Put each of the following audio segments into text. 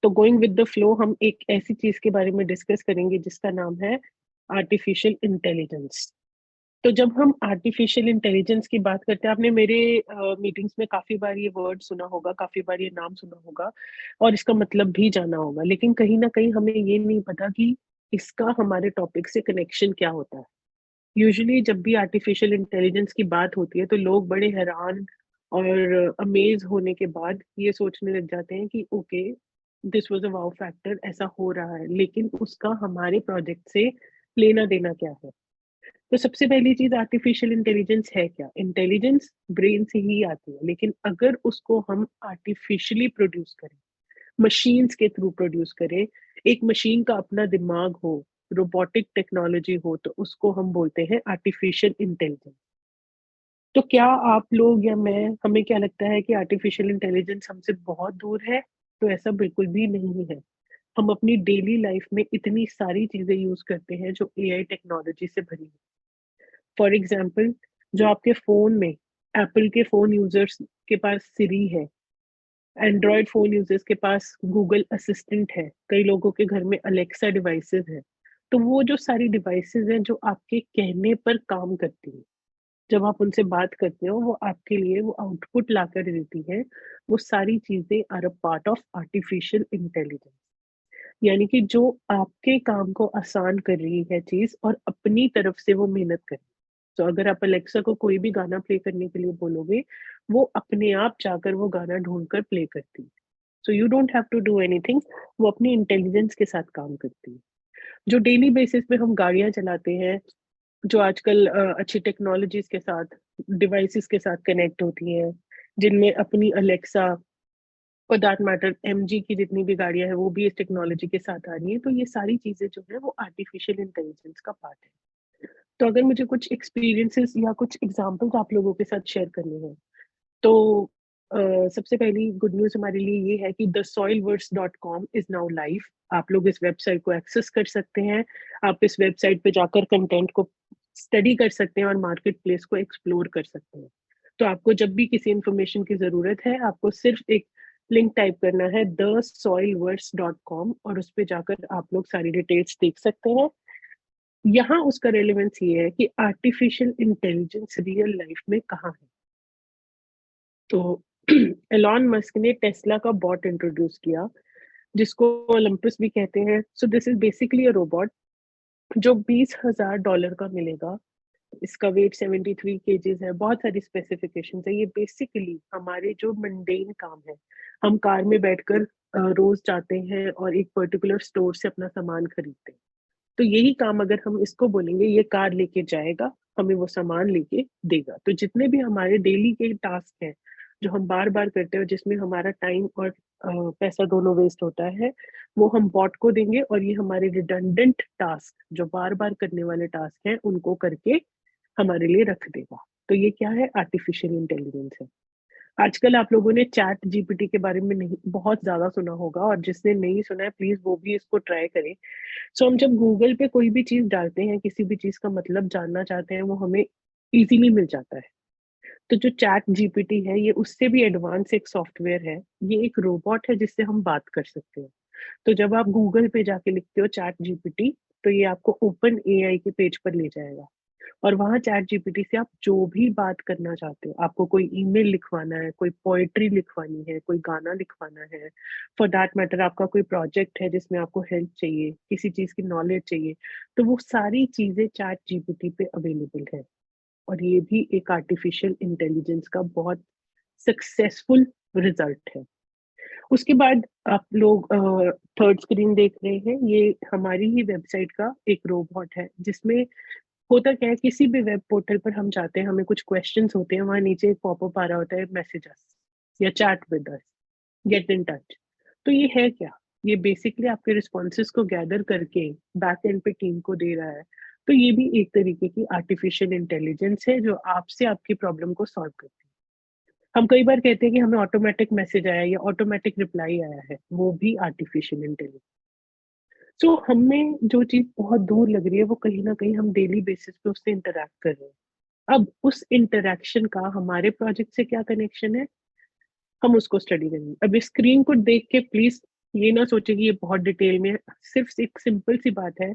तो going with the flow हम एक ऐसी चीज के बारे में डिस्कस करेंगे जिसका नाम है आर्टिफिशियल इंटेलिजेंस। तो जब हम आर्टिफिशियल इंटेलिजेंस की बात करते हैं, आपने मेरे मीटिंग्स में काफी बार ये वर्ड सुना होगा, काफी बार ये नाम सुना होगा और इसका मतलब भी जाना होगा, लेकिन कहीं ना कहीं हमें ये नहीं पता कि इसका हमारे टॉपिक से कनेक्शन क्या होता है। यूजुअली जब भी आर्टिफिशियल इंटेलिजेंस की बात होती है तो लोग बड़े हैरान और अमेज होने के बाद ये सोचने लग जाते हैं कि okay, this was a wow factor, ऐसा हो रहा है, लेकिन उसका हमारे प्रोजेक्ट से लेना देना क्या है। तो सबसे पहली चीज, आर्टिफिशियल इंटेलिजेंस है क्या? इंटेलिजेंस ब्रेन से ही आती है, लेकिन अगर उसको हम आर्टिफिशियली प्रोड्यूस करें, मशीन्स के थ्रू प्रोड्यूस करें, एक मशीन का अपना दिमाग हो, रोबोटिक टेक्नोलॉजी हो, तो उसको हम बोलते हैं आर्टिफिशियल इंटेलिजेंस। तो क्या आप लोग या मैं, हमें क्या लगता है कि आर्टिफिशियल इंटेलिजेंस हमसे बहुत दूर है? तो ऐसा बिल्कुल भी नहीं है। हम अपनी डेली लाइफ में इतनी सारी चीजें यूज करते हैं जो एआई टेक्नोलॉजी से भरी है। फॉर एग्जाम्पल, जो आपके फोन में, एप्पल के फोन यूजर्स के पास सिरी है, एंड्रॉयड फोन यूजर्स के पास गूगल असिस्टेंट है, कई लोगों के घर में अलेक्सा डिवाइसेस है। तो वो जो सारी डिवाइसेस हैं जो आपके कहने पर काम करती है, जब आप उनसे बात करते हो वो आपके लिए वो आउटपुट ला कर देती है, वो सारी चीजें are a part of artificial intelligence. यानी कि जो आपके काम को आसान कर रही है चीज और अपनी तरफ से वो मेहनत कर रही है। तो अगर आप अलेक्सा को कोई भी गाना प्ले करने के लिए बोलोगे, वो अपने आप जाकर वो गाना ढूंढ कर प्ले करती है। So you don't have to do anything, वो अपनी इंटेलिजेंस के साथ काम करती है। जो डेली बेसिस पे हम गाड़ियां चलाते हैं, जो आजकल अच्छी टेक्नोलॉजीज के साथ, डिवाइसेस के साथ कनेक्ट होती हैं, जिनमें अपनी Alexa, for that matter MG की जितनी भी गाड़ियां हैं वो भी इस टेक्नोलॉजी के साथ आ रही है। तो ये सारी चीजें जो है वो आर्टिफिशियल इंटेलिजेंस का पार्ट है। तो अगर मुझे कुछ एक्सपीरियंसेस या कुछ एग्जांपल्स आप लोगों के साथ शेयर करने हैं, तो सबसे पहली गुड न्यूज हमारे लिए ये है कि thesoilverse.com इज नाउ लाइव। आप लोग इस वेबसाइट को एक्सेस कर सकते हैं। आप इस वेबसाइट पे जाकर कंटेंट को स्टडी कर सकते हैं और मार्केट प्लेस को एक्सप्लोर कर सकते हैं। तो आपको जब भी किसी इंफॉर्मेशन की जरूरत है, आपको सिर्फ एक लिंक टाइप करना है thesoilverse.com और उस पर जाकर आप लोग सारी डिटेल्स देख सकते हैं। यहाँ उसका रेलेवेंस ये है कि आर्टिफिशियल इंटेलिजेंस रियल लाइफ में कहाँ है। तो एलॉन मस्क ने टेस्ला का बॉट इंट्रोड्यूस किया, जिसको ओलंपस भी कहते हैं। सो this is basically a robot जो $20,000 का मिलेगा। इसका वेट 73 केजीज है, बहुत सारी स्पेसिफिकेशंस है। ये बेसिकली हमारे जो मंडेन काम है, हम कार में बैठकर रोज जाते हैं और एक पर्टिकुलर स्टोर से अपना सामान खरीदते हैं, तो यही काम अगर हम इसको बोलेंगे, ये कार लेके जाएगा, हमें वो सामान लेके देगा। तो जितने भी हमारे डेली के टास्क हैं जो हम बार बार करते हैं, जिसमें हमारा टाइम और पैसा दोनों वेस्ट होता है, वो हम बॉट को देंगे और ये हमारे रिडंडेंट टास्क, जो बार बार करने वाले टास्क हैं, उनको करके हमारे लिए रख देगा। तो ये क्या है? आर्टिफिशियल इंटेलिजेंस है। आजकल आप लोगों ने चैट जीपीटी के बारे में नहीं बहुत ज्यादा सुना होगा, और जिसने नहीं सुना है प्लीज वो भी इसको ट्राई करें। सो हम जब गूगल पे कोई भी चीज डालते हैं, किसी भी चीज का मतलब जानना चाहते हैं, वो हमें इजीली मिल जाता है। तो जो चैट जीपीटी है, ये उससे भी एडवांस एक सॉफ्टवेयर है। ये एक रोबोट है जिससे हम बात कर सकते हैं। तो जब आप गूगल पे जाके लिखते हो चैट जीपीटी, तो ये आपको ओपन एआई के पेज पर ले जाएगा और वहां चैट जीपीटी से आप जो भी बात करना चाहते हो, आपको कोई ईमेल लिखवाना है, कोई पोएट्री लिखवानी है, कोई गाना लिखवाना है, फॉर दैट मैटर आपका कोई प्रोजेक्ट है जिसमें आपको हेल्प चाहिए, किसी चीज की नॉलेज चाहिए, तो वो सारी चीजें चैट जीपीटी पे अवेलेबल है। और ये भी एक आर्टिफिशियल इंटेलिजेंस का बहुत सक्सेसफुल रिजल्ट है। उसके बाद आप लोग थर्ड स्क्रीन देख रहे हैं, ये हमारी ही वेबसाइट का एक रोबोट है, जिसमें होता क्या है, किसी भी वेब पोर्टल पर हम जाते हैं, हमें कुछ क्वेश्चंस होते हैं, वहां नीचे एक पॉपअप आ रहा होता है, मैसेज अस या chat with us, get in touch. तो ये है क्या? ये बेसिकली आपके रिस्पॉन्सेज को गैदर करके बैक एंड पे टीम को दे रहा है। तो ये भी एक तरीके की आर्टिफिशियल इंटेलिजेंस है जो आपसे आपकी प्रॉब्लम को सॉल्व करती है। हम कई बार कहते हैं कि हमें ऑटोमेटिक मैसेज आया या ऑटोमेटिक रिप्लाई आया है, वो भी आर्टिफिशियल इंटेलिजेंस। सो हमें जो चीज बहुत दूर लग रही है, वो कहीं ना कहीं हम डेली बेसिस पे उससे इंटरेक्ट कर रहे हैं। अब उस इंटरेक्शन का हमारे प्रोजेक्ट से क्या कनेक्शन है, हम उसको स्टडी करेंगे। अब इस स्क्रीन को देख के प्लीज ये ना सोचे कि ये बहुत डिटेल में है, सिर्फ एक सिंपल सी बात है।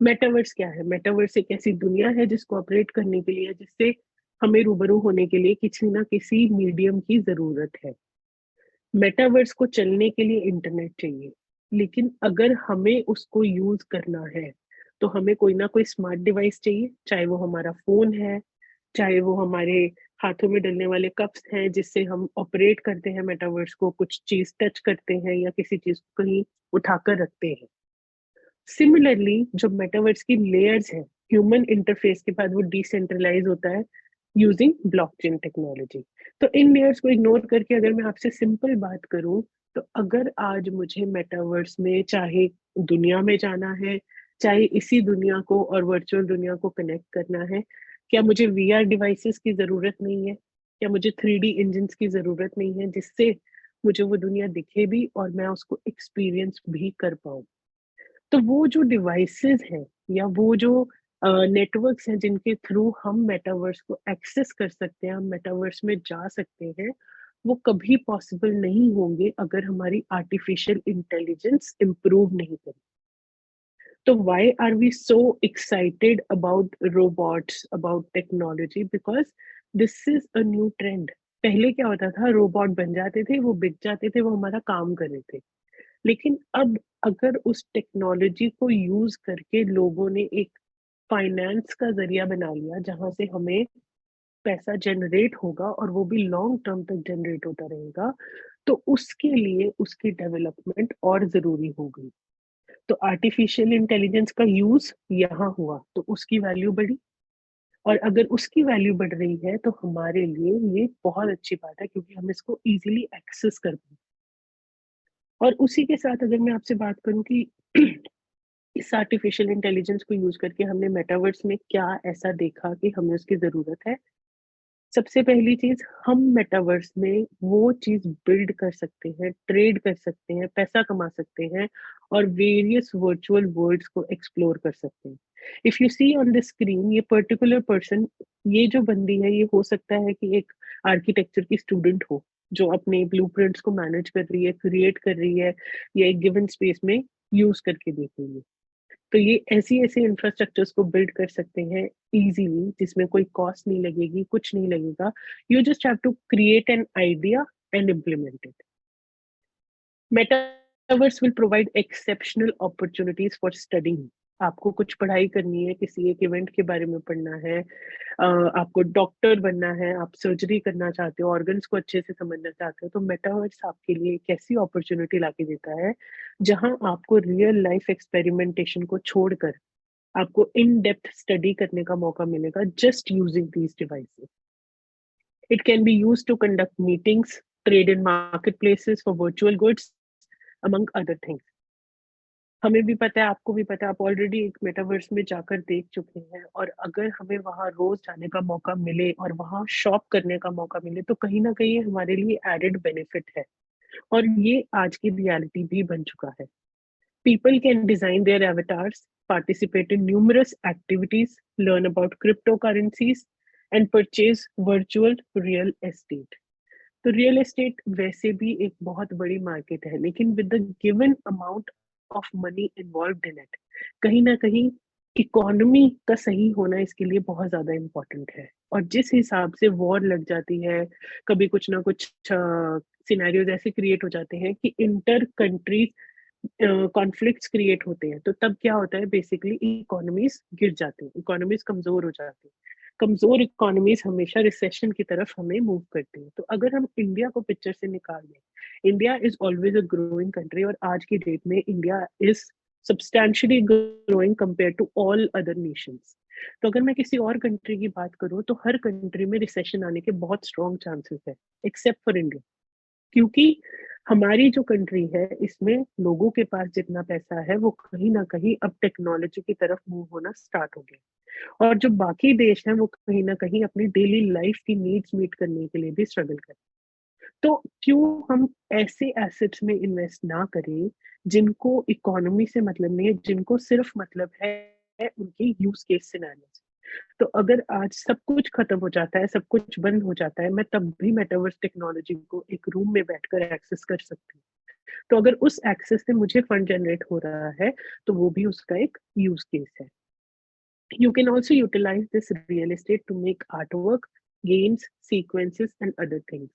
मेटावर्स क्या है? मेटावर्स एक ऐसी दुनिया है जिसको ऑपरेट करने के लिए, जिससे हमें रूबरू होने के लिए किसी ना किसी मीडियम की जरूरत है। मेटावर्स को चलने के लिए इंटरनेट चाहिए, लेकिन अगर हमें उसको यूज करना है तो हमें कोई ना कोई स्मार्ट डिवाइस चाहिए, चाहे वो हमारा फोन है, चाहे वो हमारे हाथों में डलने वाले कप्स हैं जिससे हम ऑपरेट करते हैं मेटावर्स को, कुछ चीज टच करते हैं या किसी चीज को कहीं उठाकर रखते हैं। सिमिलरली जो मेटावर्स की लेयर्स है, ह्यूमन इंटरफेस के बाद वो डिसेंट्रलाइज होता है यूजिंग ब्लॉकचेन टेक्नोलॉजी। तो इन लेयर्स को इग्नोर करके अगर मैं आपसे सिंपल बात करूं, तो अगर आज मुझे मेटावर्स में चाहे दुनिया में जाना है, चाहे इसी दुनिया को और वर्चुअल दुनिया को कनेक्ट करना है, क्या मुझे वीआर डिवाइसेस की जरूरत नहीं है? क्या मुझे 3D इंजन की जरूरत नहीं है जिससे मुझे वो दुनिया दिखे भी और मैं उसको एक्सपीरियंस भी कर पाऊं? तो वो जो डिवाइसेस हैं या वो जो नेटवर्क्स हैं जिनके थ्रू हम मेटावर्स को एक्सेस कर सकते हैं, हम मेटावर्स में जा सकते हैं, वो कभी पॉसिबल नहीं होंगे अगर हमारी आर्टिफिशियल इंटेलिजेंस इम्प्रूव नहीं करेगी। तो why are we so excited about robots, about technology? Because this is a new trend. पहले क्या होता था, रोबोट बन जाते थे, वो बिक जाते थे, वो हमारा काम कर रहे थे। लेकिन अब अगर उस टेक्नोलॉजी को यूज करके लोगों ने एक फाइनेंस का जरिया बना लिया जहां से हमें पैसा जनरेट होगा और वो भी लॉन्ग टर्म तक जनरेट होता रहेगा, तो उसके लिए उसकी डेवलपमेंट और जरूरी हो गई। तो आर्टिफिशियल इंटेलिजेंस का यूज यहाँ हुआ तो उसकी वैल्यू बढ़ी, और अगर उसकी वैल्यू बढ़ रही है तो हमारे लिए ये बहुत अच्छी बात है क्योंकि हम इसको इजीली एक्सेस कर पाए। और उसी के साथ अगर मैं आपसे बात करूं कि इस आर्टिफिशियल इंटेलिजेंस को यूज करके हमने मेटावर्स में क्या ऐसा देखा कि हमें उसकी जरूरत है। सबसे पहली चीज, हम मेटावर्स में वो चीज बिल्ड कर सकते हैं, ट्रेड कर सकते हैं, पैसा कमा सकते हैं और वेरियस वर्चुअल वर्ल्ड्स को एक्सप्लोर कर सकते हैं। If you see on the screen, ये पर्टिकुलर पर्सन, ये जो बंदी है, ये हो सकता है कि एक आर्किटेक्चर की स्टूडेंट हो जो अपने ब्लूप्रिंट्स को मैनेज कर रही है, क्रिएट कर रही है या एक गिवन स्पेस में यूज करके देख रही है। तो ये ऐसी ऐसी इंफ्रास्ट्रक्चर्स को बिल्ड कर सकते हैं इजीली, जिसमें कोई कॉस्ट नहीं लगेगी, कुछ नहीं लगेगा। You just have to create an idea and implement it. Metaverse will provide exceptional opportunities for studying. आपको कुछ पढ़ाई करनी है, किसी एक इवेंट के बारे में पढ़ना है, आपको डॉक्टर बनना है, आप सर्जरी करना चाहते हो, ऑर्गन्स को अच्छे से समझना चाहते हो, तो मेटावर्स आपके लिए एक ऐसी अपॉर्चुनिटी लाके देता है जहां आपको रियल लाइफ एक्सपेरिमेंटेशन को छोड़कर आपको इन डेप्थ स्टडी करने का मौका मिलेगा just using these devices. It can be use to conduct meetings, trade in market places for virtual goods, among other things. हमें भी पता है, आपको भी पता है, आप ऑलरेडी एक मेटावर्स में जाकर देख चुके हैं, और अगर हमें वहां रोज जाने का मौका मिले और वहां शॉप करने का मौका मिले तो कहीं ना कहीं हमारे लिए एडेड बेनिफिट है। और ये आज की रियलिटी भी बन चुका है। People can design their avatars, participate in numerous activities, learn about cryptocurrencies, and purchase virtual real estate. तो रियल एस्टेट वैसे भी एक बहुत बड़ी मार्केट है, लेकिन with the given amount of money involve in it, कहीं ना कहीं इकोनॉमी का सही होना इसके लिए बहुत ज्यादा इम्पोर्टेंट है। और जिस हिसाब से वॉर लग जाती है, कभी कुछ ना कुछ सिनेरियोज ऐसे क्रिएट हो जाते हैं कि इंटर कंट्री कॉन्फ्लिक्ट्स क्रिएट होते हैं, तो तब क्या होता है, बेसिकली इकोनॉमीज गिर जाती हैं, इकोनॉमीज कमजोर हो जाती हैं। कमजोर इकोनॉमीज हमेशा रिसेशन की तरफ हमें मूव करती है। तो अगर हम इंडिया को पिक्चर से निकाल दें, India is always a growing country, और आज की डेट में India is substantially growing compare to all other nations. तो अगर मैं किसी और कंट्री की बात करूं तो हर कंट्री में रिसेशन आने के बहुत स्ट्रॉन्ग चांसेस है, एक्सेप्ट फॉर इंडिया। क्योंकि हमारी जो कंट्री है इसमें लोगों के पास जितना पैसा है वो कहीं ना कहीं अब टेक्नोलॉजी की तरफ मूव होना स्टार्ट हो गया, और जो बाकी देश हैं वो कहीं ना कहीं अपनी डेली लाइफ की नीड्स मीट करने के लिए भी स्ट्रगल करें। तो क्यों हम ऐसे एसेट्स में इन्वेस्ट ना करें जिनको इकोनॉमी से मतलब नहीं है, जिनको सिर्फ मतलब है उनके यूज केस सिनेरियो। तो अगर आज सब कुछ खत्म हो जाता है, सब कुछ बंद हो जाता है, मैं तब भी मेटावर्स टेक्नोलॉजी को एक रूम में बैठकर एक्सेस कर सकती हूँ। तो अगर उस एक्सेस से मुझे फंड जनरेट हो रहा है, तो वो भी उसका एक यूज़ केस है। You can also utilize this real estate to make artwork, games, sequences and other things.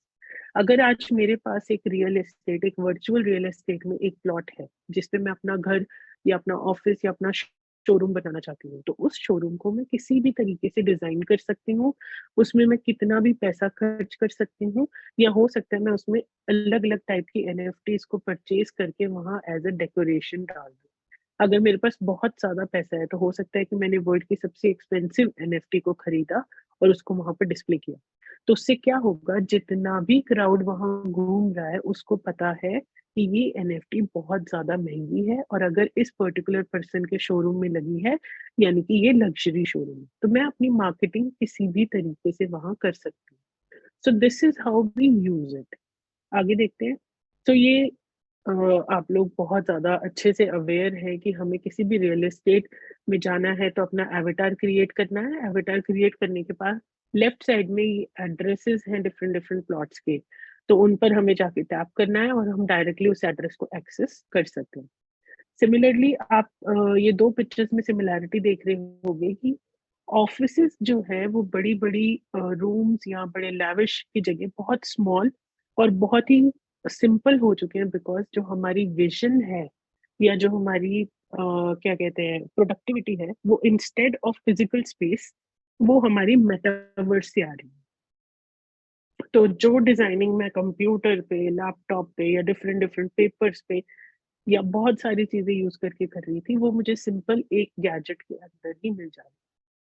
अगर आज मेरे पास एक रियल एस्टेट, एक वर्चुअल रियल एस्टेट में एक प्लॉट है, जिस पे मैं अपना घर या अपना ऑफिस या अपना शोरूम बनाना चाहती हूँ, तो उस शोरूम को मैं किसी भी तरीके से डिजाइन कर सकती हूँ, उसमें मैं कितना भी पैसा खर्च कर सकती हूँ, या हो सकता है मैं उसमें अलग-अलग टाइप की एनएफटीज को परचेज करके वहाँ एज़ अ डेकोरेशन डाल दूँ। अगर मेरे पास बहुत ज़्यादा पैसा है, तो हो सकता है कि मैंने वर्ल्ड की सबसे एक्सपेंसिव एनएफटी को खरीदा और उसको वहाँ पर डिस्प्ले किया। तो उससे क्या होगा, जितना भी क्राउड वहाँ घूम रहा है, उसको पता है कि ये एनएफटी बहुत ज़्यादा महँगी है और अगर इस पर्टिकुलर पर्सन के शोरूम में लगी है, यानी कि ये लग्ज़री शोरूम है। तो मैं अपनी मार्केटिंग किसी भी तरीके से वहाँ कर सकती हूँ। So this is how we use it. आगे देखते हैं। तो ये अ, आप लोग बहुत ज़्यादा अच्छे से अवेयर हैं कि हमें किसी भी रियल एस्टेट में जाना है तो अपना एवाटार क्रिएट करना है। एवाटार क्रिएट करने के बाद लेफ्ट साइड में ये एड्रेसेस हैं डिफरेंट डिफरेंट प्लॉट्स के, तो उन पर हमें जाके टैप करना है और हम डायरेक्टली उस एड्रेस को एक्सेस कर सकते हैं। सिमिलरली आप ये 2 पिक्चर्स में सिमिलैरिटी देख रहे होंगे कि ऑफिसेज़ जो हैं वो बड़ी-बड़ी रूम्स या बड़े लैविश की जगह बहुत स्मॉल और बहुत ही सिंपल हो चुके हैं, बिकॉज़ जो हमारी विज़न है या जो हमारी क्या कहते हैं प्रोडक्टिविटी है, वो इंस्टेड ऑफ फिज़िकल स्पेस वो हमारी मेटावर्स से आ रही है। तो जो डिज़ाइनिंग मैं कंप्यूटर पे, लैपटॉप पे या डिफरेंट डिफरेंट पेपर्स पे या बहुत सारी चीज़ें यूज़ करके कर रही थी, वो मुझे सिंपल एक गैजेट के अंदर ही मिल जा रही है।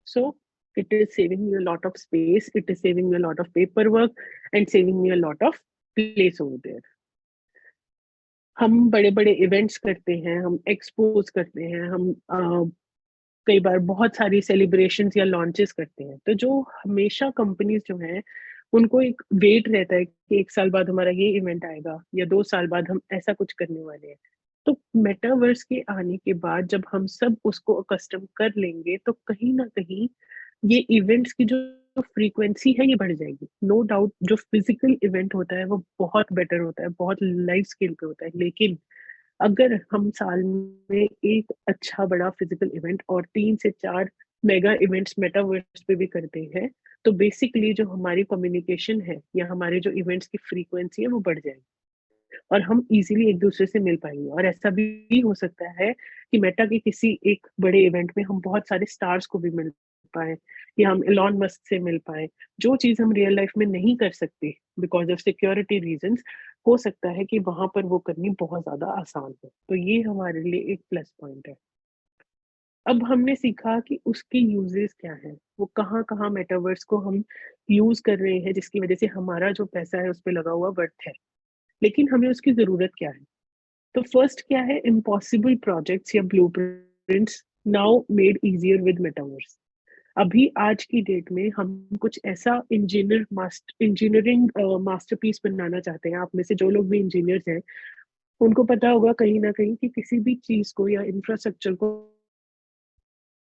So it is saving me a lot of space, it is saving me a lot of paperwork and saving me a lot of place over there. हम बड़े-बड़े इवेंट्स करते हैं, हम एक्सपोज़ करते हैं, हम कई बार बहुत सारी सेलिब्रेशंस या लॉन्चेस करते हैं। तो जो हमेशा कंपनीज़ जो हैं, उनको एक वेट रहता है कि 1 साल बाद हमारा ये इवेंट आएगा या 2 साल बाद हम ऐसा कुछ करने वाले हैं। तो मेटावर्स के आने के बाद जब हम सब उसको कस्टम कर लेंगे, तो कहीं न कहीं ये इवेंट्स की जो फ्रीक्वेंसी है ये बढ़ जाएगी। नो डाउट जो फिज़िकल इवेंट होता है वो बहुत बेटर होता है, बहुत लार्ज स्केल पे होता है। लेकिन अगर हम साल में एक अच्छा बड़ा फिज़िकल इवेंट और 3 से 4 मेगा इवेंट्स मेटावर्स पे भी करते हैं, तो बेसिकली जो हमारी कम्युनिकेशन है या हमारे जो इवेंट्स की फ्रीक्वेंसी है वो बढ़ जाएगी। और हम इज़िली एक-दूसरे से मिल पाएँगे और ऐसा भी हो सकता है कि मेटा के किसी एक बड़े इवेंट में हम बहुत सारे स्टार्स को भी मिल पाएँ या हम इलॉन मस्क से मिल पाएँ। जो चीज़ हम रियल लाइफ़ में नहीं कर सकते बिकॉज़ ऑफ सिक्योरिटी रीज़न्स, हो सकता है कि वहाँ पर वो करनी बहुत ज़्यादा आसान हो। तो ये हमारे लिए एक प्लस पॉइंट है। अब हमने सीखा कि उसके यूज़ेज़ क्या हैं, वो कहाँ-कहाँ मेटावर्स को हम यूज़ कर रहे हैं जिसकी वज़ह से हमारा जो पैसा है उस पे लगा हुआ वर्थ है। लेकिन हमें उसकी ज़रूरत क्या है? तो फर्स्ट क्या है, इम्पॉसिबल प्रोजेक्ट्स या blueprints now made easier with metaverse. अभी आज की डेट में हम कुछ ऐसा इंजीनियरिंग मास्टरपीस बनाना चाहते हैं। आप में से जो लोग भी इंजीनियर्स हैं, उनको पता होगा कहीं न कहीं कि किसी भी चीज़ को या इंफ्रास्ट्रक्चर को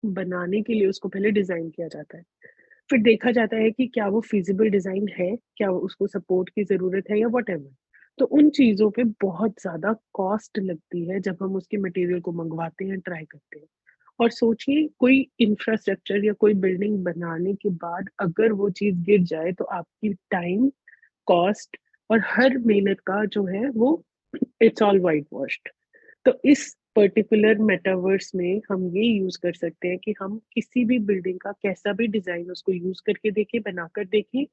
बनाने के लिए उसको पहले डिज़ाइन किया जाता है। फिर देखा जाता है कि क्या वो फ़ीज़िबल डिज़ाइन है, क्या उसको सपोर्ट की ज़रूरत है या व्हाटएवर। तो उन चीज़ों पे बहुत ज़्यादा कॉस्ट लगती है जब हम उसके मटेरियल को मँगवाते हैं, ट्राई करते हैं। और सोचिए कोई इंफ्रास्ट्रक्चर या कोई बिल्डिंग बनाने के बाद अगर वो चीज़ गिर जाए तो आपकी टाइम, कॉस्ट और हर मेहनत का जो है वो इट्स ऑल व्हाइट वॉश्ड। तो इस पर्टिकुलर मेटावर्स में हम ये यूज़ कर सकते हैं कि हम किसी भी बिल्डिंग का कैसा भी डिज़ाइन उसको यूज़ करके देखें, बनाकर देखें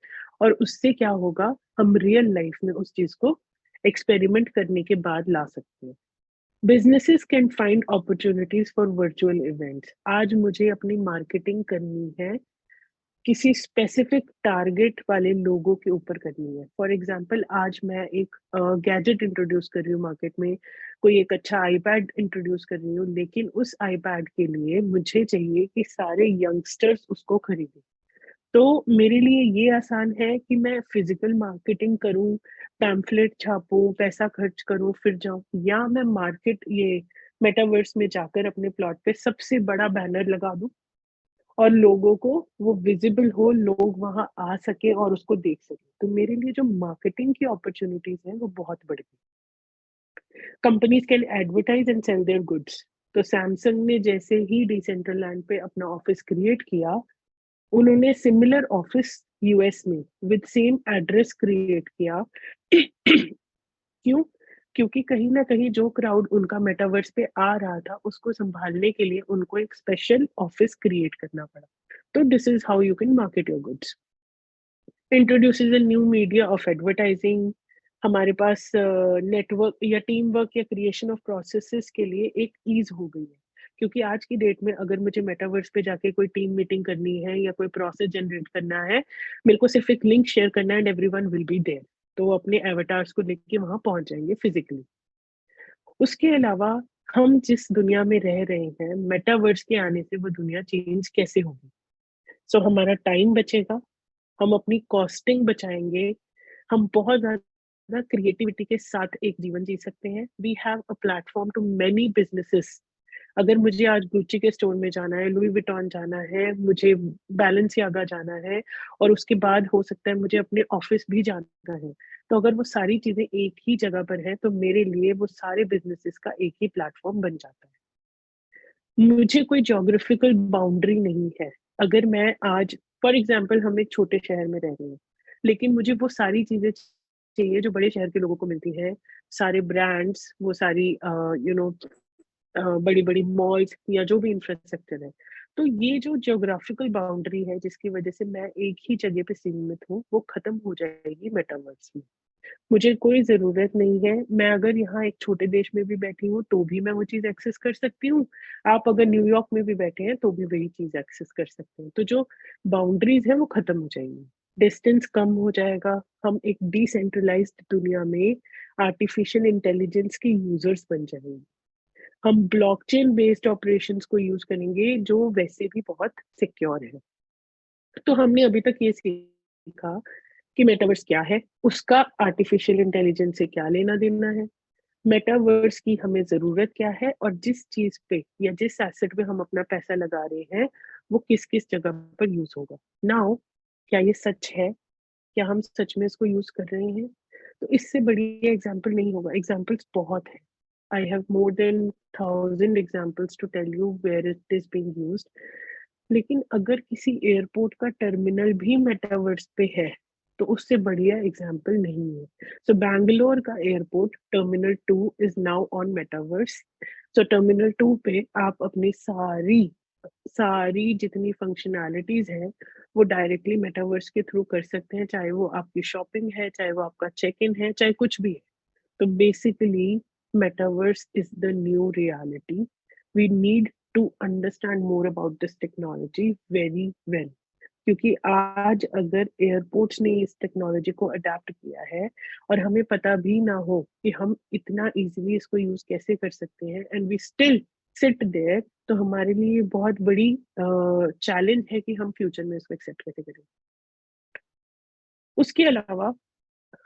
और उससे क्या होगा, हम रियल लाइफ़ में उस चीज़ को एक्सपेरिमेंट करने के बाद ला सकते हैं। Businesses can find opportunities for virtual events. आज मुझे अपनी मार्केटिंग करनी है किसी स्पेसिफिक टारगेट वाले लोगों के ऊपर करनी है। फॉर एग्ज़ाम्पल आज मैं एक गैजेट इंट्रोड्यूस कर रही हूँ मार्केट में, कोई एक अच्छा आईपैड इंट्रोड्यूस कर रही हूँ, लेकिन उस आईपैड के लिए मुझे चाहिए कि सारे यंगस्टर्स उसको खरीदें। तो मेरे लिए ये आसान है कि मैं फिज़िकल मार्केटिंग करूँ, पैम्फलेट छापूँ, पैसा खर्च करूँ, फिर जाऊँ, या मैं मार्केट ये मेटावर्स में जाकर अपने प्लॉट पे सबसे बड़ा बैनर लगा दूँ और लोगों को वो विज़िबल हो, लोग वहाँ आ सकें और उसको देख सकें। तो मेरे लिए जो मार्केटिंग की अपॉर्च्युनिटीज़ हैं, वो बहुत बढ़ गई। Companies can advertise and sell their goods. तो सैमसंग ने जैसे ही डिसेंट्रलैंड पे अपना ऑफिस क्रिएट किया, उन्होंने सिमिलर ऑफिस यूएस में विद सेम एड्रेस क्रिएट किया। क्यों? क्योंकि कहीं ना कहीं जो क्राउड उनका मेटावर्स पे आ रहा था, उसको संभालने के लिए उनको एक स्पेशल ऑफिस क्रिएट करना पड़ा। तो this is how you can market your goods. Introduces a new media of advertising. हमारे पास नेटवर्क या टीम वर्क या क्रिएशन ऑफ प्रोसेसेस के लिए एक ईज हो गई है। क्योंकि आज की डेट में अगर मुझे मेटावर्स पे जाके कोई टीम मीटिंग करनी है या कोई प्रोसेस जनरेट करना है, मेरे को सिर्फ एक लिंक शेयर करना है and everyone will be there. तो वो अपने एवेटार्स को लेके वहां पहुंच जाएंगे फिजिकली। उसके अलावा हम जिस दुनिया में रह रहे हैं, मेटावर्स के आने से वो दुनिया चेंज कैसे होगी? सो हमारा टाइम बचेगा, हम अपनी कॉस्टिंग बचाएंगे, हम बहुत ज्यादा क्रिएटिविटी के साथ एक जीवन जी सकते हैं। We have a platform to many businesses. अगर मुझे आज गुच्ची के स्टोर में जाना है, लुई विटॉन जाना है, मुझे बैलेंसियागा जाना है, और उसके बाद हो सकता है मुझे अपने ऑफिस भी जाना है, तो अगर वो सारी चीजें एक ही जगह पर है, तो मेरे लिए वो सारे बिजनेसेस का एक ही प्लेटफॉर्म बन जाता है। मुझे कोई ज्योग्राफिकल बाउंड्री नहीं है। अगर मैं आज, फॉर एग्जाम्पल, हम एक छोटे शहर में रह रहे हैं, लेकिन मुझे वो सारी चीजें चाहिए जो बड़े शहर के लोगों को मिलती है, सारे ब्रांड्स, वो सारी बड़ी बड़ी मॉल्स या जो भी इंफ्रास्ट्रक्चर है। तो ये जो ज्योग्राफिकल बाउंड्री है जिसकी वजह से मैं एक ही जगह पे सीमित हूँ, वो खत्म हो जाएगी मेटावर्स में। मुझे कोई ज़रूरत नहीं है, मैं अगर यहाँ एक छोटे देश में भी बैठी हूँ, तो भी मैं वो चीज़ एक्सेस कर सकती हूँ। आप अगर न्यूयॉर्क में भी बैठे हैं, तो भी वही चीज़ एक्सेस कर सकते हैं। तो जो बाउंड्रीज़ हैं, वो खत्म हो जाएँगी। डिस्टेंस कम हो जाएगा, हम एक डिसेंट्रलाइज़्ड दुनिया में आर्टिफिशियल इंटेलिजेंस के यूज़र्स बन जाएँगे। हम ब्लॉकचेन बेस्ड ऑपरेशंस को यूज़ करेंगे, जो वैसे भी बहुत सिक्योर है। तो हमने अभी तक ये सीखा कि मेटावर्स क्या है, उसका आर्टिफिशियल इंटेलिजेंस से क्या लेना-देना है, मेटावर्स की हमें ज़रूरत क्या है, और जिस चीज़ पे या जिस एसेट पे हम अपना पैसा लगा रहे हैं, वो किस-किस जगह पर यूज़ होगा। नाउ क्या ये सच है? क्या हम सच में इसको यूज़ कर रहे हैं? तो इससे बढ़िया एग्ज़ाम्पल नहीं होगा, एग्ज़ाम्पल्स बहुत हैं। I have more than 1000 examples to tell you where it is being used. लेकिन अगर किसी एयरपोर्ट का टर्मिनल भी मेटावर्स पे है, तो उससे बढ़िया एग्जाम्पल नहीं है। सो बैंगलोर का airport terminal 2 is now on metaverse. So terminal 2 पे आप अपनी सारी सारी जितनी फंक्शनैलिटीज है, वो डायरेक्टली मेटावर्स के थ्रू कर सकते हैं, चाहे वो आपकी शॉपिंग है, चाहे वो आपका चेक इन है, चाहे कुछ भी है। तो basically metaverse is the new reality. We need to understand more about this technology very well. क्योंकि आज अगर एयरपोर्ट्स ने इस टेक्नोलॉजी को अडेप्ट किया है, और हमें पता भी ना हो कि हम इतना इजीली इसको यूज कैसे कर सकते हैं, and we still sit there, तो हमारे लिए ये बहुत बड़ी चैलेंज है कि हम फ्यूचर में इसको एक्सेप्ट कैसे करें। उसके अलावा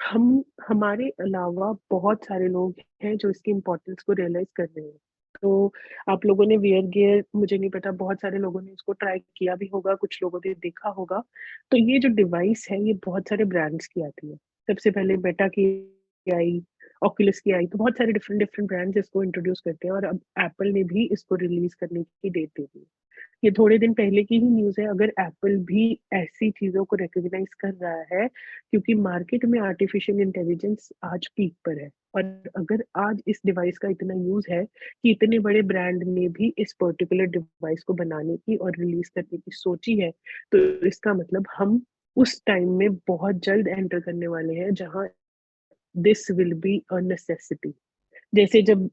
हम हमारे अलावा बहुत सारे लोग हैं जो इसकी इम्पोर्टेंस को रियलाइज कर रहे हैं। तो आप लोगों ने वियर गियर, मुझे नहीं पता, बहुत सारे लोगों ने इसको ट्राई किया भी होगा, कुछ लोगों ने देखा होगा। तो ये जो डिवाइस है, ये बहुत सारे ब्रांड्स की आती है। सबसे पहले बेटा की आई, ऑक्यूलस की आई, तो बहुत सारे डिफरेंट डिफरेंट ब्रांड्स इसको इंट्रोड्यूस करते हैं, और अब एप्पल ने भी इसको रिलीज करने की डेट दे दी है। ये थोड़े दिन पहले की ही न्यूज़ है। अगर एप्पल भी ऐसी चीज़ों को रिकॉग्नाइज़ कर रहा है, क्योंकि मार्केट में आर्टिफिशियल इंटेलिजेंस आज पीक पर है, और अगर आज इस डिवाइस का इतना यूज़ है कि इतने बड़े ब्रांड ने भी इस पर्टिकुलर डिवाइस को बनाने की और रिलीज़ करने की सोची है, तो इसका मतलब हम उस टाइम में बहुत जल्द एंटर करने वाले हैं, जहाँ this will be a necessity. जैसे जब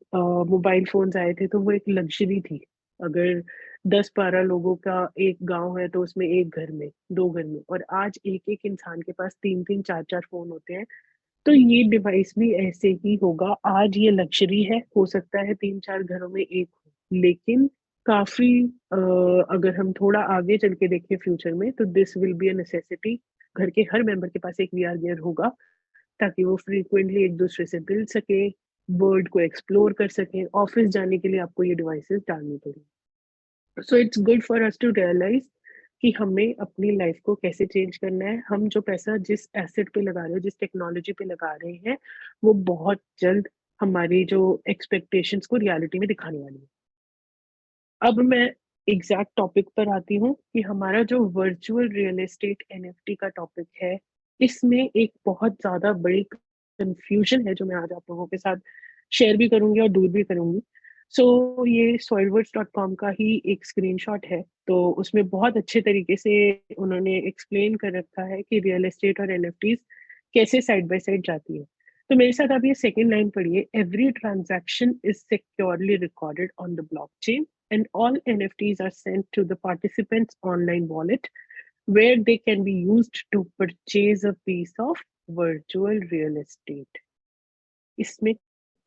मोबाइल फ़ोन्स आए थे, तो वो एक लग्ज़री थी। अगर 10-12 लोगों का एक गाँव है, तो उसमें 1 घर में, 2 घर में, और आज एक-एक इंसान के पास 3-3 4-4 फ़ोन होते हैं। तो ये डिवाइस भी ऐसे ही होगा। आज ये लग्ज़री है, हो सकता है 3-4 घरों में 1 हो, लेकिन काफ़ी अगर हम थोड़ा आगे चल के देखें फ्यूचर में, तो this will be a necessity. घर के हर मेंबर के पास एक वीआर गियर होगा, ताकि वो फ्रीक्वेंटली एक-दूसरे से मिल सके, वर्ल्ड को एक्सप्लोर कर सकें। ऑफ़िस जाने के लिए आपको ये डिवाइसेज़ डालनी पड़ेगी। So it's good for us to realise कि हमें अपनी लाइफ़ को कैसे चेंज करना है। हम जो पैसा जिस एसेट पे लगा रहे हैं, जिस टेक्नोलॉजी पे लगा रहे हैं, वो बहुत जल्द हमारी जो एक्सपेक्टेशंस को रियलिटी में दिखाने वाली है। अब मैं एग्जैक्ट टॉपिक पर आती हूँ कि हमारा जो वर्चुअल रियल एस्टेट एनएफटी का टॉपिक है, इसमें एक बहुत ज्यादा बड़ी कंफ्यूजन है जो मैं आज आप लोगों के साथ शेयर भी करूंगी और दूर भी करूंगी। ये soilwords.com का ही एक स्क्रीनशॉट है, तो उसमें बहुत अच्छे तरीके से उन्होंने एक्सप्लेन कर रखा है कि रियल एस्टेट और एनएफटीज कैसे साइड बाय साइड जाती है। तो मेरे साथ आप ये सेकेंड लाइन पढ़िए। Every transaction is securely recorded on the blockchain and all NFTs are sent to the participants' online wallet where they can be used to purchase a piece of virtual real estate. इसमें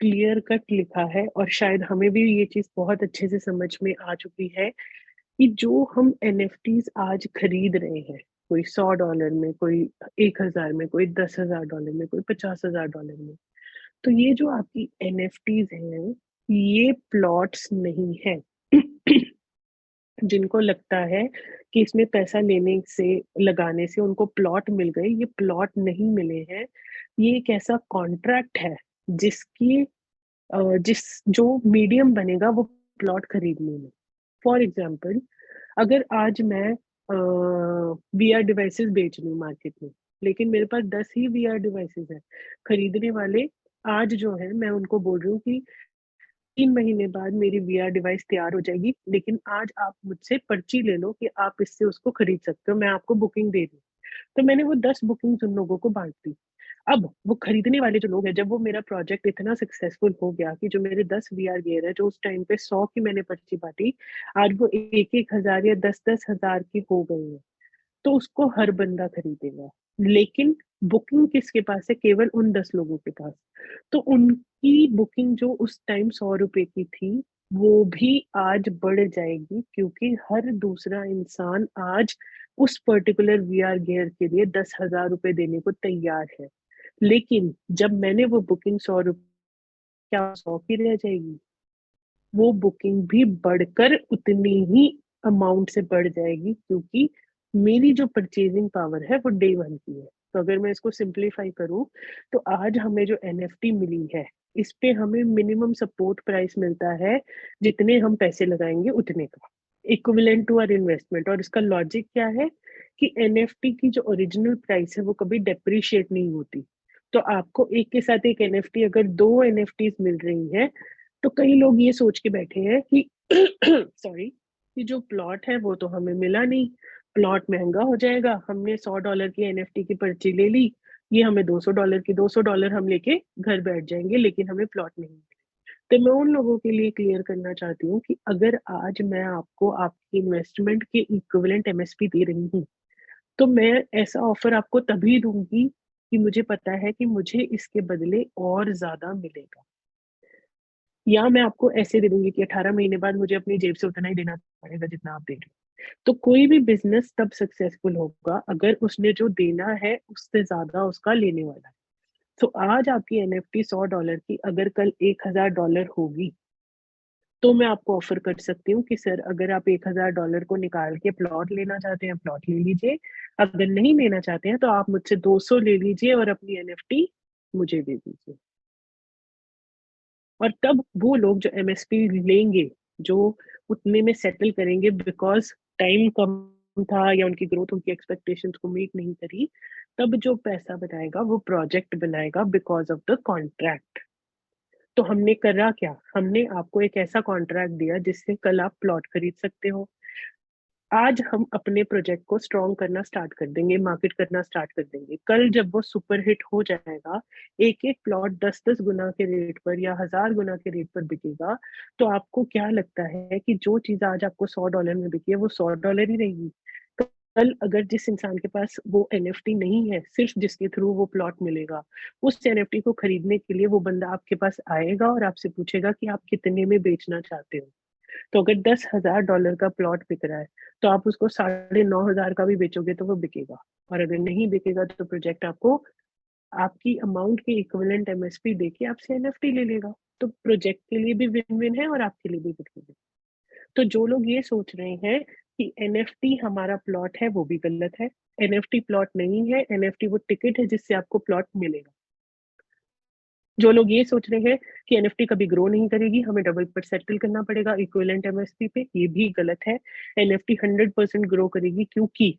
clear cut लिखा है और शायद हमें भी ये चीज बहुत अच्छे से समझ में आ चुकी है कि जो हम एनएफटीज आज खरीद रहे हैं, कोई $100 में, कोई 1,000 में, कोई $10,000 में, कोई $50,000 में, तो ये जो आपकी एनएफटीज हैं, ये प्लॉट्स नहीं है। जिनको लगता है कि इसमें पैसा लेने से, लगाने से उनको प्लॉट मिल गए, ये प्लॉट नहीं मिले हैं। ये एक ऐसा कॉन्ट्रैक्ट है जिसकी जिस जो मीडियम बनेगा वो प्लॉट खरीदने में। फॉर एग्जाम्पल, अगर आज मैं वीआर डिवाइसेस बेच रही हूँ मार्केट में, लेकिन मेरे पास 10 ही वीआर डिवाइसेस है, खरीदने वाले आज जो है मैं उनको बोल रही हूँ कि 3 महीने बाद मेरी वीआर डिवाइस तैयार हो जाएगी, लेकिन आज आप मुझसे पर्ची ले लो कि आप इससे उसको खरीद सकते हो, मैं आपको बुकिंग दे दूँ। तो मैंने वो 10 बुकिंग उन लोगों को बांट दी। अब वो खरीदने वाले जो लोग हैं, जब वो मेरा प्रोजेक्ट इतना सक्सेसफुल हो गया कि जो मेरे 10 वीआर गियर है, जो उस टाइम पे 100 की मैंने पर्ची बांटी, आज वो 1-1 हजार या 10-10 हजार की हो गई है। तो उसको हर बंदा खरीदेगा, लेकिन बुकिंग किसके पास है? केवल उन 10 लोगों के पास। तो उनकी बुकिंग जो उस टाइम 100 रुपए की थी, वो भी आज बढ़ जाएगी, क्योंकि हर दूसरा इंसान आज उस पर्टिकुलर वीआर गियर के लिए 10,000 रुपए देने को तैयार है। लेकिन जब मैंने वो बुकिंग 100 रुपए, क्या 100 की रह जाएगी? वो बुकिंग भी बढ़कर उतनी ही अमाउंट से बढ़ जाएगी, क्योंकि मेरी जो परचेजिंग पावर है वो डे वन की है। तो अगर मैं इसको सिंप्लीफाई करूं, तो आज हमें जो एनएफटी मिली है, इस पे हमें मिनिमम सपोर्ट प्राइस मिलता है, जितने हम पैसे लगाएंगे उतने का, इक्विवेलेंट टू आवर इन्वेस्टमेंट। और इसका लॉजिक क्या है कि एनएफटी की जो ओरिजिनल प्राइस है वो कभी डेप्रिशिएट नहीं होती। तो आपको एक के साथ एक एनएफटी, अगर 2 एनएफटीज मिल रही है, तो कई लोग ये सोच के बैठे हैं कि सॉरी, कि जो प्लॉट है वो तो हमें मिला नहीं, प्लॉट महंगा हो जाएगा, हमने $100 की एनएफटी की पर्ची ले ली, ये हमें $200 की, $200 हम लेके घर बैठ जाएंगे, लेकिन हमें प्लॉट नहीं मिले। तो मैं उन लोगों के लिए क्लियर करना चाहती हूँ कि अगर आज मैं आपको आपकी इन्वेस्टमेंट के इक्विवेलेंट एमएसपी दे रही हूँ, तो मैं ऐसा ऑफर आपको तभी दूंगी कि मुझे पता है कि मुझे इसके बदले और ज्यादा मिलेगा। या मैं आपको ऐसे दे दूंगी कि 18 महीने बाद मुझे अपनी जेब से उतना ही देना पड़ेगा जितना आप दे रहे हो। तो कोई भी बिजनेस तब सक्सेसफुल होगा अगर उसने जो देना है उससे ज्यादा उसका लेने वाला है। तो आज आपकी एनएफटी $100 की अगर कल $1,000 होगी, तो मैं आपको ऑफर कर सकती हूँ कि सर, अगर आप $1,000 को निकाल के प्लॉट लेना चाहते हैं, प्लॉट ले लीजिए। अगर नहीं लेना चाहते हैं तो आप मुझसे 200 ले लीजिए और अपनी एनएफटी मुझे दे दीजिए। और तब वो लोग जो एमएसपी लेंगे, जो उतने में सेटल करेंगे, बिकॉज टाइम कम था या उनकी ग्रोथ उनकी एक्सपेक्टेशंस को मीट नहीं करी, तब जो पैसा बनाएगा वो प्रोजेक्ट बनाएगा बिकॉज ऑफ द कॉन्ट्रैक्ट। तो हमने करा क्या? हमने आपको एक ऐसा कॉन्ट्रैक्ट दिया जिससे कल आप प्लॉट खरीद सकते हो। आज हम अपने प्रोजेक्ट को स्ट्रॉन्ग करना स्टार्ट कर देंगे, मार्केट करना स्टार्ट कर देंगे। कल जब वो सुपर हिट हो जाएगा, एक एक प्लॉट 10-10 गुना के रेट पर या 1,000 गुना के रेट पर बिकेगा, तो आपको क्या लगता है कि जो चीज आज आपको $100 में बिकी है वो $100 ही रहेगी? तो कल अगर जिस इंसान के पास वो एनएफटी नहीं है, सिर्फ जिसके थ्रू वो प्लॉट मिलेगा, उस एनएफटी को खरीदने के लिए वो बंदा आपके पास आएगा और आपसे पूछेगा कि आप कितने में बेचना चाहते हो। तो अगर $10,000 का प्लॉट बिक रहा है, तो आप उसको 9,500 का भी बेचोगे तो वो बिकेगा। और अगर नहीं बिकेगा तो प्रोजेक्ट आपको आपकी अमाउंट के इक्विवेलेंट एमएसपी देके आपसे एनएफटी ले लेगा। तो प्रोजेक्ट के लिए भी विन विन है और आपके लिए भी विन विन है। तो जो लोग ये सोच रहे हैं कि एनएफटी हमारा प्लॉट है, वो भी गलत है। एनएफटी प्लॉट नहीं है, एनएफटी वो टिकट है जिससे आपको प्लॉट मिलेगा। जो लोग ये सोच रहे हैं कि एनएफटी कभी ग्रो नहीं करेगी, हमें डबल पर सेटल करना पड़ेगा इक्विवेलेंट एमएसपी पे, ये भी गलत है। एनएफटी 100% ग्रो करेगी, क्योंकि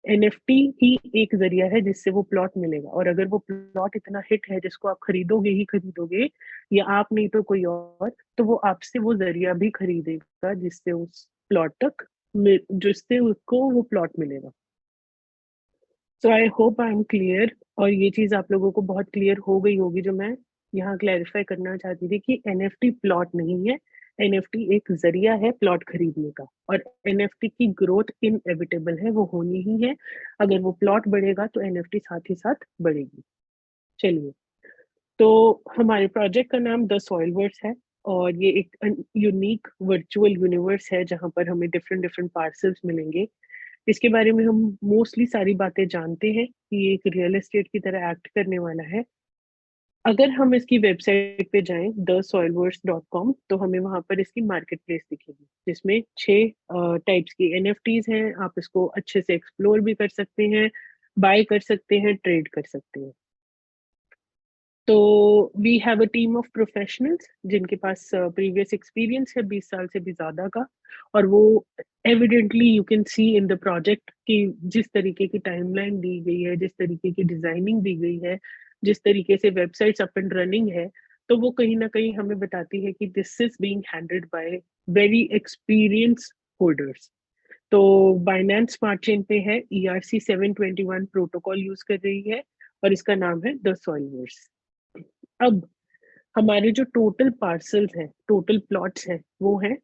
एनएफटी ही एक जरिया है जिससे वो प्लॉट मिलेगा, और अगर वो प्लॉट इतना हिट है जिसको आप खरीदोगे ही खरीदोगे, या आप नहीं तो कोई और, तो वो आपसे वो जरिया भी खरीदेगा जिससे उस प्लॉट तक जिससे उसको वो प्लॉट मिलेगा। So I hope I am clear, और ये चीज आप लोगों को बहुत क्लियर हो गई होगी जो मैं यहाँ क्लैरिफाई करना चाहती थी कि एनएफटी प्लॉट नहीं है, एनएफटी एक जरिया है प्लॉट खरीदने का, और एनएफटी की ग्रोथ इनएविटेबल है, वो होनी ही है। अगर वो प्लॉट बढ़ेगा तो एनएफटी साथ ही साथ बढ़ेगी। चलिए, तो हमारे प्रोजेक्ट का नाम द सॉइल वर्ड्स है, और ये एक यूनिक वर्चुअल यूनिवर्स है जहाँ पर हमें डिफरेंट डिफरेंट पार्सल्स मिलेंगे। इसके बारे में हम मोस्टली सारी बातें जानते हैं कि ये एक रियल एस्टेट की तरह एक्ट करने वाला है। अगर हम इसकी वेबसाइट पे जाएं thesoilverse.com, तो हमें वहां पर इसकी मार्केट प्लेस दिखेगी जिसमें 6 टाइप्स की एनएफटीज हैं। आप इसको अच्छे से एक्सप्लोर भी कर सकते हैं, बाय कर सकते हैं, ट्रेड कर सकते हैं। तो we have a team of professionals जिनके पास प्रीवियस एक्सपीरियंस है 20 साल से भी ज्यादा का, और वो evidently you can see in the project कि जिस तरीके की टाइमलाइन दी गई है, जिस तरीके की डिजाइनिंग दी गई है, जिस तरीके से वेबसाइट्स अप एंड रनिंग है, तो वो कहीं ना कहीं हमें बताती है कि this is being handled by very experience holders. तो बाइनेंस स्मार्ट चेन पे है, ERC-721 प्रोटोकॉल यूज कर रही है, और इसका नाम है द सॉल्वर्स। अब हमारे जो टोटल पार्सल्स हैं, टोटल प्लॉट्स हैं, वो हैं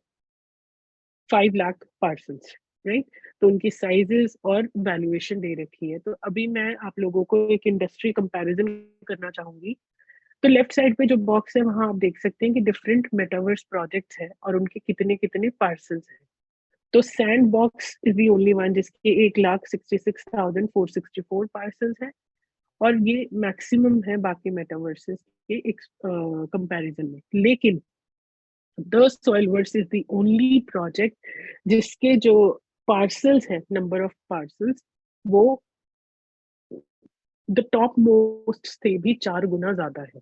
5 लाख पार्सल्स, राइट। तो उनकी साइजेस और वैल्यूएशन दे रखी है। तो अभी मैं आप लोगों को एक इंडस्ट्री कंपैरिजन करना चाहूंगी। तो लेफ्ट साइड पे जो बॉक्स है वहां आप देख सकते हैं कि डिफरेंट मेटावर्स प्रोजेक्ट्स हैं और उनके कितने कितने पार्सल्स हैं। तो sand box is the only one जिसके 1,66,464 पार्सल्स हैं, और ये मैक्सिमम है बाकी मेटावर्सेस के कंपैरिजन में। लेकिन the Soilverse is the only project जिसके जो पार्सल्स है, नंबर ऑफ पार्सल्स, वो द टॉप मोस्ट से भी 4 गुना ज्यादा है।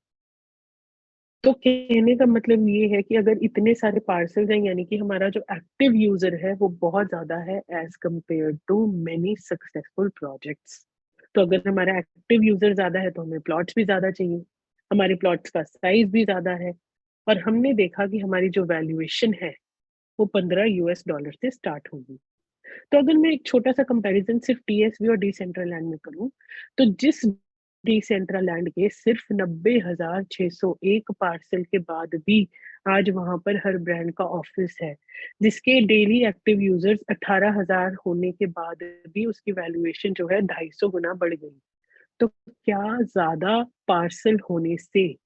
तो कहने का मतलब ये है कि अगर इतने सारे पार्सल्स हैं, यानी कि हमारा जो एक्टिव यूजर है वो बहुत ज्यादा है as compare to many successful projects. तो अगर हमारा एक्टिव यूजर ज्यादा है तो हमें प्लॉट्स भी ज्यादा चाहिए, हमारे प्लॉट्स का साइज भी ज्यादा है, और हमने देखा कि हमारी जो वैल्यूएशन है वो $15 से स्टार्ट होगी। तो अगर मैं एक छोटा सा कंपैरिजन सिर्फ टीएसवी और डिसेंट्रलैंड में करूं, तो जिस डिसेंट्रलैंड के सिर्फ 90,601 पार्सल के बाद भी आज वहां पर हर ब्रांड का ऑफिस है, जिसके डेली एक्टिव यूजर्स 18,000 होने के बाद भी उसकी वैल्यूएशन जो है 250 गुना बढ़ गई। तो क्या ज्यादा पार्सल होने से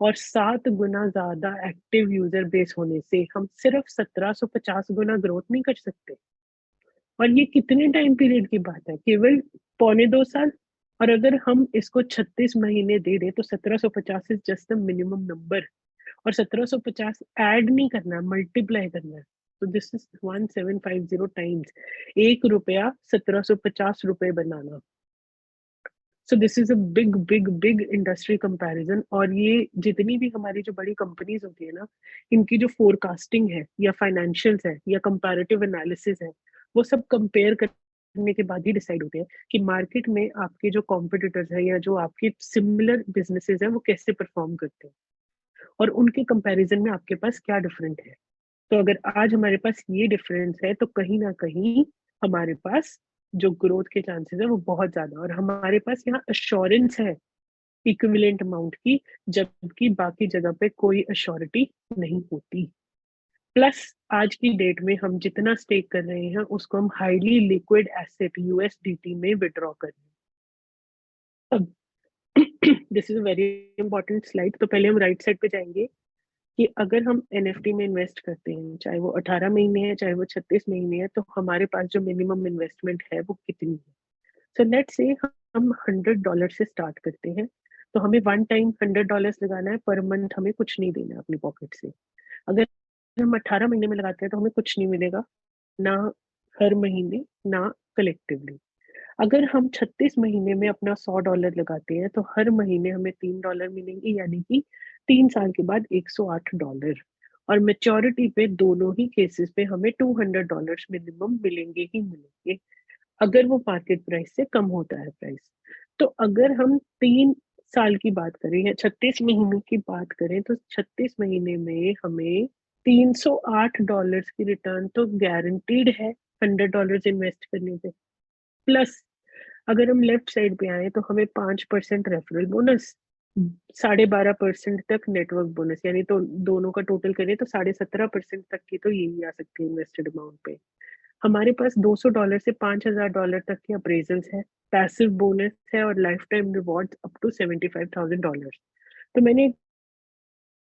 और 7 गुना ज्यादा एक्टिव यूजर बेस होने से हम सिर्फ 1750 गुना ग्रोथ नहीं कर सकते? और ये कितने टाइम पीरियड की बात है? केवल पौने 2 साल। और अगर हम इसको 36 महीने दे दें तो 1750 is just the minimum number, और 1750 ऐड नहीं करना, मल्टीप्लाई करना है। तो दिस इज 1750 टाइम्स 1 रुपया 1750 रुपए बनाना। So this is a big big big industry comparison. और ये जितनी भी हमारी जो बड़ी कंपनीज होती है ना, इनकी जो फोरकास्टिंग है या फाइनेंशियल्स है या कंपैरेटिव एनालिसिस है, वो सब कंपेयर करने के बाद ही डिसाइड होते हैं कि मार्केट में आपके जो कॉम्पिटिटर्स है या जो आपके सिमिलर बिजनेसेस है वो कैसे परफॉर्म करते हैं, और उनके कंपैरिजन में आपके पास क्या डिफरेंट है। तो अगर आज हमारे पास ये डिफरेंस है तो कहीं ना कहीं हमारे पास जो ग्रोथ के चांसेस है वो बहुत ज्यादा, और हमारे पास यहाँ अश्योरेंस है इक्विवेलेंट अमाउंट की, जबकि बाकी जगह पे कोई अश्योरिटी नहीं होती। प्लस आज की डेट में हम जितना स्टेक कर रहे हैं उसको हम हाईली लिक्विड एसेट यूएसडीटी में विड्रॉ कर रहे हैं। अब this is a very important slide. तो पहले हम राइट साइड पे जाएंगे कि अगर हम एनएफटी में इन्वेस्ट करते हैं, चाहे वो 18 महीने है चाहे वो 36 महीने है, तो हमारे पास जो मिनिमम इन्वेस्टमेंट है वो कितनी है। सो लेट्स से हम $100 से स्टार्ट करते हैं, तो हमें वन टाइम $100 लगाना है, पर मंथ हमें कुछ नहीं देना है अपनी पॉकेट से। अगर हम 18 महीने में लगाते हैं तो हमें कुछ नहीं मिलेगा, ना हर महीने ना कलेक्टिवली। अगर हम 36 महीने में अपना $100 लगाते हैं तो हर महीने हमें $3 मिलेंगे, यानी कि 3 साल के बाद $108। और मेच्योरिटी पे दोनों ही केसेस पे हमें $200 मिनिमम मिलेंगे ही मिलेंगे, अगर वो मार्केट प्राइस से कम होता है प्राइस। तो अगर हम 3 साल की बात करें या 36 महीनों की बात करें, तो 36 महीने में हमें $308 की रिटर्न तो गारंटीड है $100 इन्वेस्ट करने पे। प्लस अगर हम लेफ्ट साइड पे आए तो हमें 5% रेफरल बोनस, 12.5% तक नेटवर्क बोनस, यानी तो दोनों का टोटल करें तो 17.5% तक की तो यही आ सकती है इन्वेस्टेड अमाउंट पे। हमारे पास $200 से $5,000 तक के अप्रेजल्स है, पैसिव बोनस है और life time rewards up to $75,000। तो मैंने एक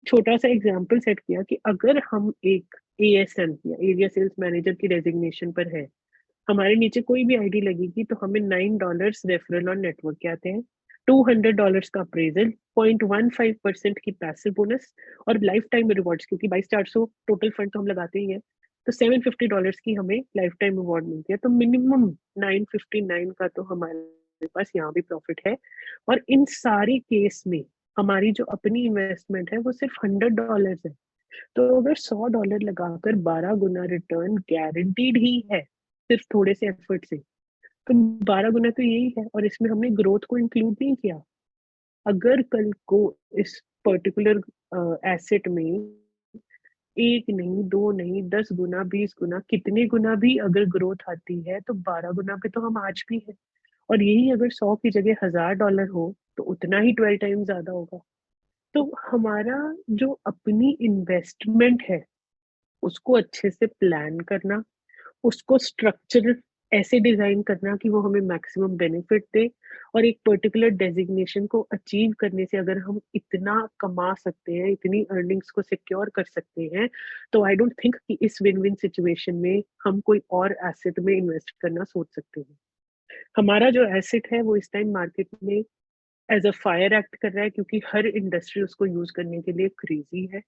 छोटा सा एग्जांपल सेट किया कि अगर हम एक एएसएम या एरिया सेल्स मैनेजर की डेजिग्नेशन पर है, हमारे नीचे कोई भी आईडी लगेगी तो हमें $9 रेफरल और नेटवर्क के आते हैं, $200 का अप्रेजल, 0.15% की पैसिव बोनस और लाइफ टाइम रिवॉर्ड्स, क्योंकि 22,400 टोटल फंड तो हम लगाते ही हैं, तो $750 की हमें लाइफ टाइम रिवॉर्ड मिलती है। तो मिनिमम 959 का तो हमारे पास यहाँ भी प्रॉफिट है। और इन सारे केस में हमारी जो अपनी इन्वेस्टमेंट है वो सिर्फ $100 है। तो अगर $100 लगाकर 12 गुना रिटर्न गारंटीड ही है सिर्फ थोड़े से एफर्ट से, तो 12 गुना तो यही है, और इसमें हमने ग्रोथ को इंक्लूड नहीं किया। अगर कल को इस पर्टिकुलर एसेट में एक नहीं, दो नहीं, 10 गुना, 20 गुना, कितने गुना भी अगर ग्रोथ आती है तो 12 गुना पे तो हम आज भी है। और यही अगर 100 की जगह $1,000 हो तो उतना ही 12 टाइम ज्यादा होगा। तो हमारा जो अपनी इन्वेस्टमेंट है उसको अच्छे से प्लान करना, उसको स्ट्रक्चर ऐसे डिजाइन करना कि वो हमें मैक्सिमम बेनिफिट दे, और एक पर्टिकुलर डेजिग्नेशन को अचीव करने से अगर हम इतना कमा सकते हैं, इतनी अर्निंग्स को सिक्योर कर सकते हैं, तो आई डोंट थिंक कि इस विन विन सिचुएशन में हम कोई और एसेट में इन्वेस्ट करना सोच सकते हैं। हमारा जो एसेट है वो इस टाइम मार्केट में एज अ फायर एक्ट कर रहा है, क्योंकि हर इंडस्ट्री उसको यूज करने के लिए क्रेजी है।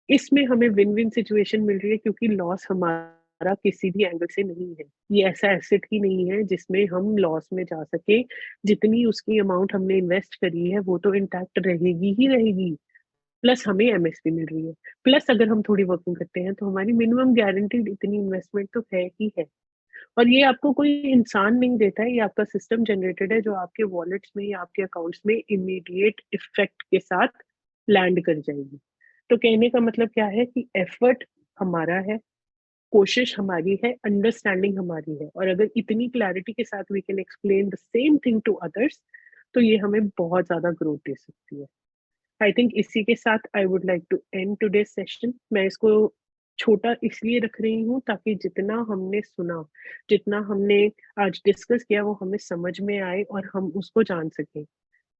इसमें हमें विन विन सिचुएशन मिल रही है, क्योंकि लॉस हमारा किसी भी एंगल से नहीं है। ये ऐसा एसेट ही नहीं है जिसमें हम लॉस में जा सके। जितनी उसकी अमाउंट हमने इन्वेस्ट करी है वो तो इंटैक्ट रहेगी ही रहेगी, प्लस हमें एमएसपी मिल रही है। प्लस अगर हम थोड़ी वर्किंग करते हैं तो हमारी मिनिमम गारंटीड इतनी इन्वेस्टमेंट तो है ही है। और ये आपको कोई इंसान नहीं देता है, ये आपका सिस्टम जनरेटेड है जो आपके वॉलेट्स में या आपके अकाउंट्स में इमीडिएट इफेक्ट के साथ लैंड कर जाएगी। तो कहने का मतलब क्या है कि एफर्ट हमारा है, कोशिश हमारी है, अंडरस्टैंडिंग हमारी है, और अगर इतनी क्लैरिटी के साथ we can explain the same thing to others, तो ये हमें बहुत ज्यादा ग्रोथ दे सकती है। आई थिंक इसी के साथ I would like to end today session. मैं इसको छोटा इसलिए रख रही हूँ ताकि जितना हमने सुना, जितना हमने आज डिस्कस किया, वो हमें समझ में आए और हम उसको जान सकें।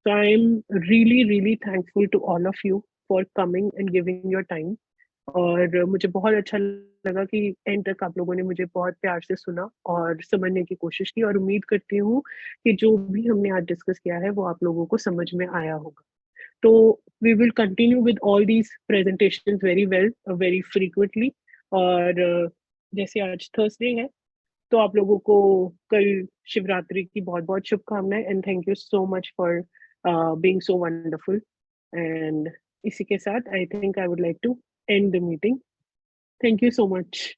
So I'm really, really thankful to all of you for coming and giving your time. और मुझे बहुत अच्छा लगा कि एंड तक आप लोगों ने मुझे बहुत प्यार से सुना और समझने की कोशिश की, और उम्मीद करती हूँ कि जो भी हमने आज डिस्कस किया है वो आप लोगों को समझ में आया होगा। तो we will continue with all these presentations very well, very frequently. और जैसे आज थर्सडे है तो आप लोगों को कल शिवरात्रि की बहुत बहुत शुभकामनाएं, and thank you so much for being so wonderful. And इसी के साथ I think I would like to end the meeting. Thank you so much.